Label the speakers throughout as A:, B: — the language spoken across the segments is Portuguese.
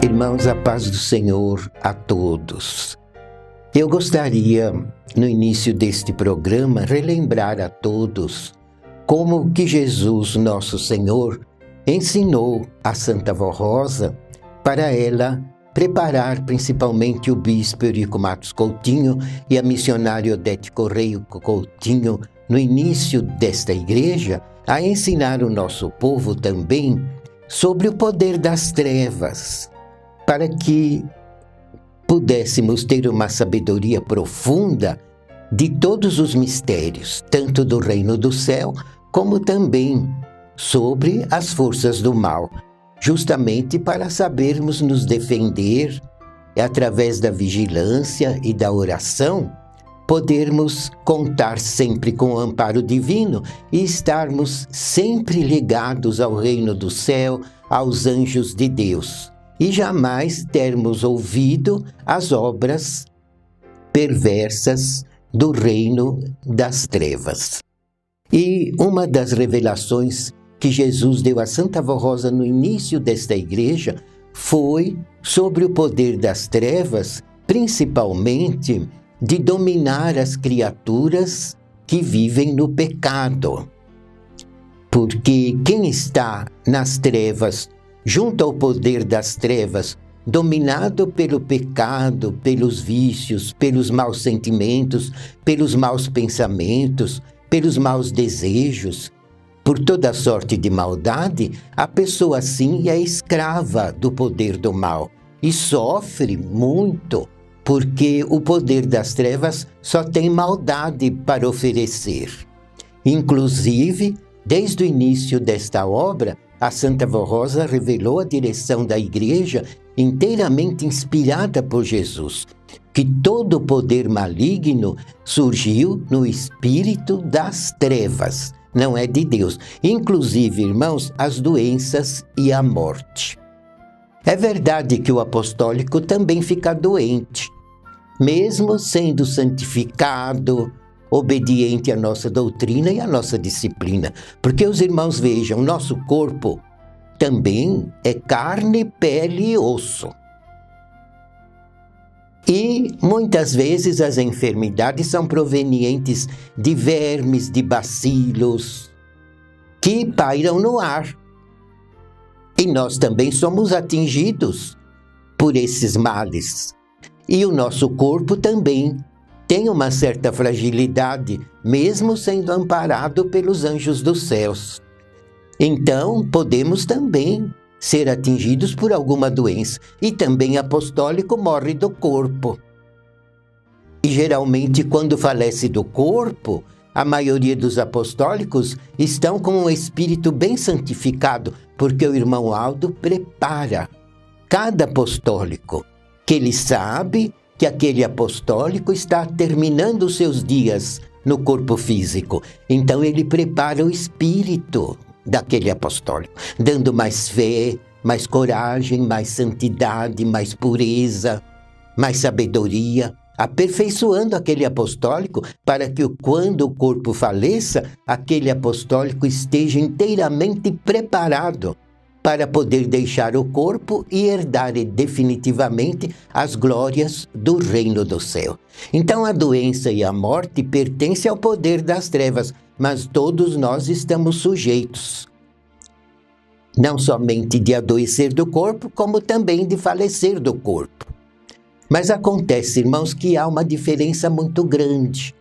A: Irmãos, a paz do Senhor a todos. Eu gostaria, no início deste programa, relembrar a todos como que Jesus, nosso Senhor, ensinou a Santa Vó Rosa para ela preparar principalmente o bispo Eurico Matos Coutinho e a missionária Odete Correio Coutinho, no início desta igreja, a ensinar o nosso povo também sobre o poder das trevas, para que pudéssemos ter uma sabedoria profunda de todos os mistérios, tanto do reino do céu, como também sobre as forças do mal, justamente para sabermos nos defender, e através da vigilância e da oração, podermos contar sempre com o amparo divino e estarmos sempre ligados ao reino do céu, aos anjos de Deus, e jamais termos ouvido as obras perversas do reino das trevas. E uma das revelações que Jesus deu a Santa Vó Rosa no início desta igreja foi sobre o poder das trevas, principalmente de dominar as criaturas que vivem no pecado. Porque quem está nas trevas, junto ao poder das trevas, dominado pelo pecado, pelos vícios, pelos maus sentimentos, pelos maus pensamentos, pelos maus desejos, por toda sorte de maldade, a pessoa assim é escrava do poder do mal e sofre muito, porque o poder das trevas só tem maldade para oferecer. Inclusive, desde o início desta obra, a Santa Vó Rosa revelou a direção da igreja inteiramente inspirada por Jesus, que todo o poder maligno surgiu no espírito das trevas, não é de Deus. Inclusive, irmãos, as doenças e a morte. É verdade que o apostólico também fica doente, mesmo sendo santificado, obediente à nossa doutrina e à nossa disciplina. Porque os irmãos vejam, nosso corpo também é carne, pele e osso. E muitas vezes as enfermidades são provenientes de vermes, de bacilos, que pairam no ar. E nós também somos atingidos por esses males. E o nosso corpo também tem uma certa fragilidade, mesmo sendo amparado pelos anjos dos céus. Então, podemos também ser atingidos por alguma doença. E também apostólico morre do corpo. E geralmente, quando falece do corpo, a maioria dos apostólicos estão com um espírito bem santificado, porque o irmão Aldo prepara cada apostólico, que ele sabe que aquele apostólico está terminando os seus dias no corpo físico. Então ele prepara o espírito daquele apostólico, dando mais fé, mais coragem, mais santidade, mais pureza, mais sabedoria, aperfeiçoando aquele apostólico para que quando o corpo faleça, aquele apostólico esteja inteiramente preparado para poder deixar o corpo e herdar definitivamente as glórias do reino do céu. Então a doença e a morte pertencem ao poder das trevas, mas todos nós estamos sujeitos, não somente de adoecer do corpo, como também de falecer do corpo. Mas acontece, irmãos, que há uma diferença muito grande.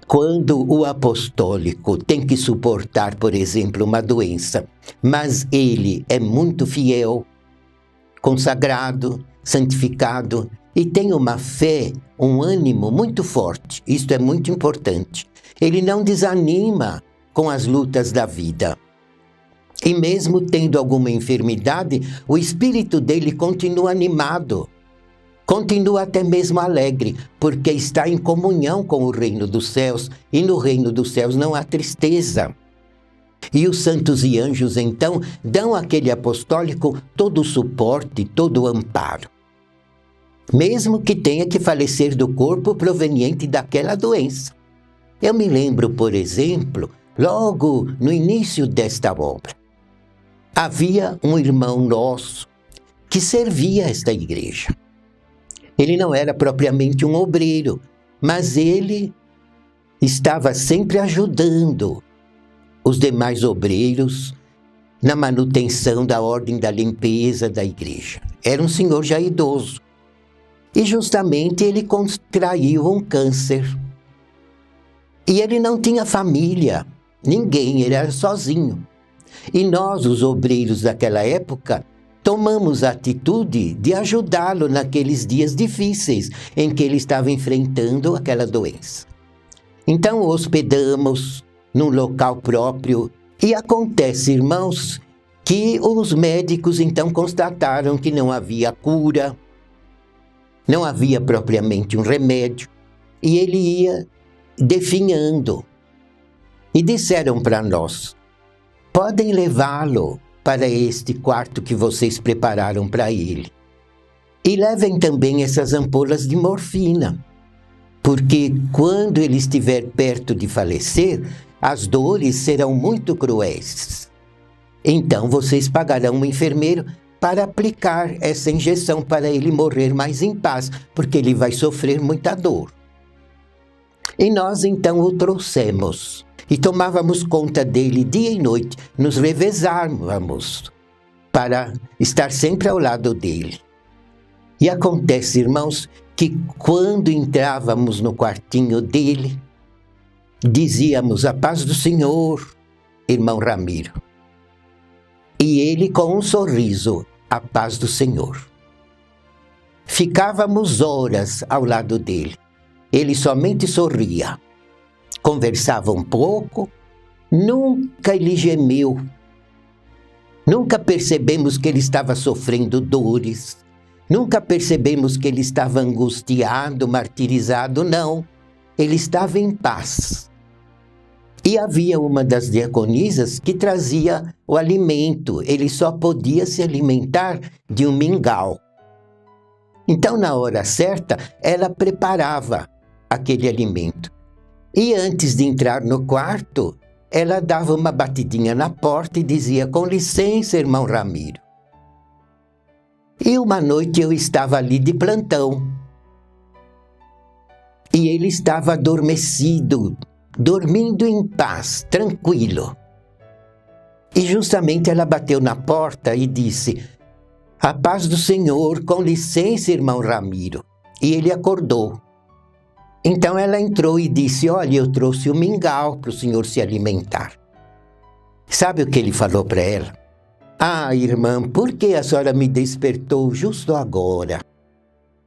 A: Quando o apostólico tem que suportar, por exemplo, uma doença, mas ele é muito fiel, consagrado, santificado e tem uma fé, um ânimo muito forte, isto é muito importante. Ele não desanima com as lutas da vida. E mesmo tendo alguma enfermidade, o espírito dele continua animado, continua até mesmo alegre, porque está em comunhão com o reino dos céus, e no reino dos céus não há tristeza. E os santos e anjos, então, dão àquele apostólico todo o suporte, todo o amparo. Mesmo que tenha que falecer do corpo proveniente daquela doença. Eu me lembro, por exemplo, logo no início desta obra, havia um irmão nosso que servia esta igreja. Ele não era propriamente um obreiro, mas ele estava sempre ajudando os demais obreiros na manutenção da ordem da limpeza da igreja. Era um senhor já idoso. E justamente ele contraiu um câncer. E ele não tinha família, ninguém, ele era sozinho. E nós, os obreiros daquela época, tomamos a atitude de ajudá-lo naqueles dias difíceis em que ele estava enfrentando aquela doença. Então o hospedamos num local próprio e acontece, irmãos, que os médicos então constataram que não havia cura, não havia propriamente um remédio, e ele ia definhando. E disseram para nós: podem levá-lo para este quarto que vocês prepararam para ele. E levem também essas ampolas de morfina, porque quando ele estiver perto de falecer, as dores serão muito cruéis. Então vocês pagarão um enfermeiro para aplicar essa injeção para ele morrer mais em paz, porque ele vai sofrer muita dor. E nós então o trouxemos e tomávamos conta dele dia e noite, nos revezávamos para estar sempre ao lado dele. E acontece, irmãos, que quando entrávamos no quartinho dele, dizíamos: a paz do Senhor, irmão Ramiro. E ele, com um sorriso: a paz do Senhor. Ficávamos horas ao lado dele. Ele somente sorria. Conversava um pouco. Nunca ele gemeu. Nunca percebemos que ele estava sofrendo dores. Nunca percebemos que ele estava angustiado, martirizado. Não. Ele estava em paz. E havia uma das diaconisas que trazia o alimento. Ele só podia se alimentar de um mingau. Então, na hora certa, ela preparava aquele alimento. E antes de entrar no quarto, ela dava uma batidinha na porta e dizia: com licença, irmão Ramiro. E uma noite eu estava ali de plantão. E ele estava adormecido, dormindo em paz, tranquilo. E justamente ela bateu na porta e disse: a paz do Senhor, com licença, irmão Ramiro. E ele acordou. Então ela entrou e disse: olha, eu trouxe o mingau para o senhor se alimentar. Sabe o que ele falou para ela? Ah, irmã, por que a senhora me despertou justo agora?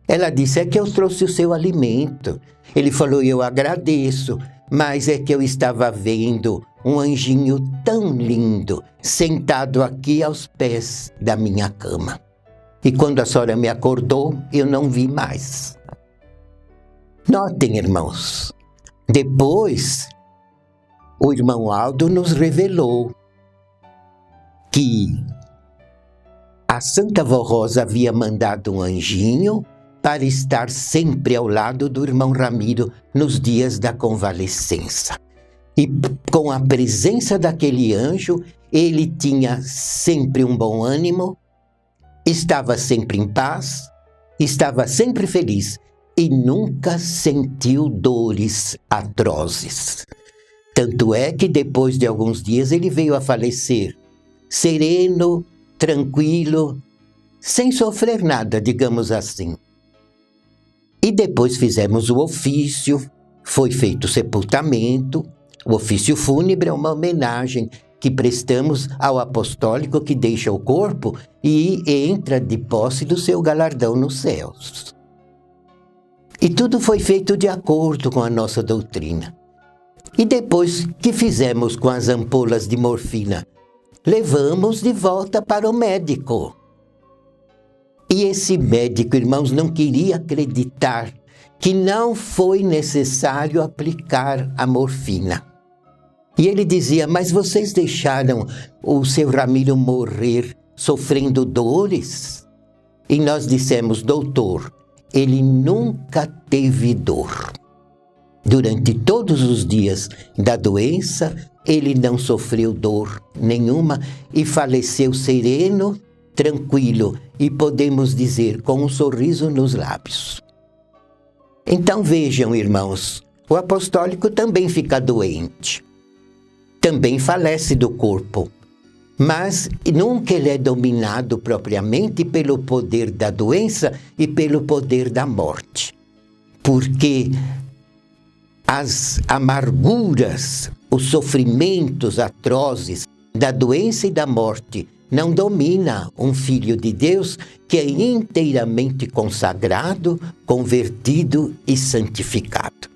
A: Ela disse: é que eu trouxe o seu alimento. Ele falou: eu agradeço, mas é que eu estava vendo um anjinho tão lindo sentado aqui aos pés da minha cama. E quando a senhora me acordou, eu não vi mais. Notem, irmãos, depois o irmão Aldo nos revelou que a Santa Vó Rosa havia mandado um anjinho para estar sempre ao lado do irmão Ramiro nos dias da convalescença. E com a presença daquele anjo, ele tinha sempre um bom ânimo, estava sempre em paz, estava sempre feliz e nunca sentiu dores atrozes. Tanto é que depois de alguns dias ele veio a falecer, sereno, tranquilo, sem sofrer nada, digamos assim. E depois fizemos o ofício, foi feito o sepultamento. O ofício fúnebre é uma homenagem que prestamos ao apostólico que deixa o corpo e entra de posse do seu galardão nos céus. E tudo foi feito de acordo com a nossa doutrina. E depois que fizemos com as ampolas de morfina, levamos de volta para o médico. E esse médico, irmãos, não queria acreditar que não foi necessário aplicar a morfina. E ele dizia: mas vocês deixaram o seu Ramiro morrer sofrendo dores? E nós dissemos: doutor, ele nunca teve dor. Durante todos os dias da doença, ele não sofreu dor nenhuma e faleceu sereno, tranquilo e podemos dizer com um sorriso nos lábios. Então vejam, irmãos, o apostólico também fica doente, também falece do corpo, mas nunca ele é dominado propriamente pelo poder da doença e pelo poder da morte, porque as amarguras, os sofrimentos atrozes da doença e da morte não domina um filho de Deus que é inteiramente consagrado, convertido e santificado.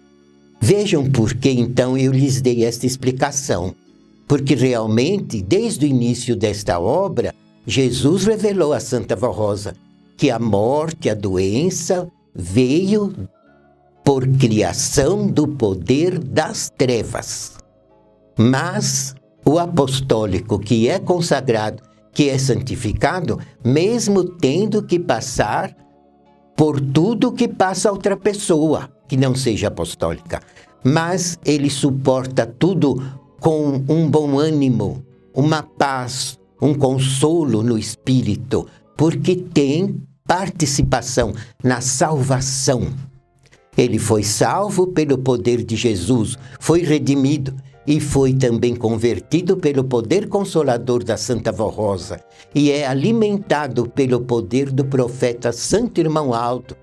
A: Vejam por que então eu lhes dei esta explicação. Porque realmente, desde o início desta obra, Jesus revelou a Santa Vó Rosa que a morte, a doença, veio por criação do poder das trevas. Mas o apostólico que é consagrado, que é santificado, mesmo tendo que passar por tudo que passa outra pessoa, que não seja apostólica, mas ele suporta tudo com um bom ânimo, uma paz, um consolo no espírito, porque tem participação na salvação. Ele foi salvo pelo poder de Jesus, foi redimido e foi também convertido pelo poder consolador da Santa Vó Rosa e é alimentado pelo poder do profeta Santo Irmão Aldo,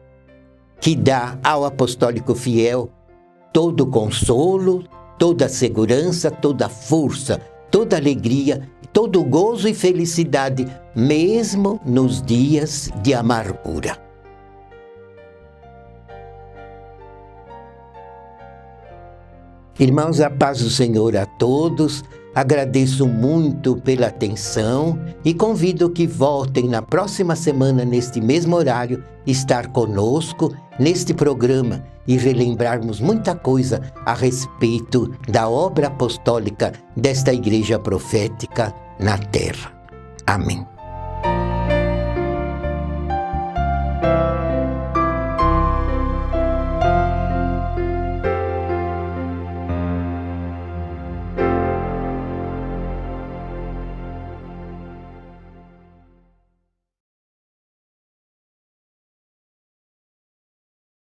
A: que dá ao apostólico fiel todo o consolo, toda a segurança, toda a força, toda a alegria, todo o gozo e felicidade, mesmo nos dias de amargura. Irmãos, a paz do Senhor a todos, agradeço muito pela atenção e convido que voltem na próxima semana, neste mesmo horário, estar conosco neste programa e relembrarmos muita coisa a respeito da obra apostólica desta Igreja Profética na Terra. Amém.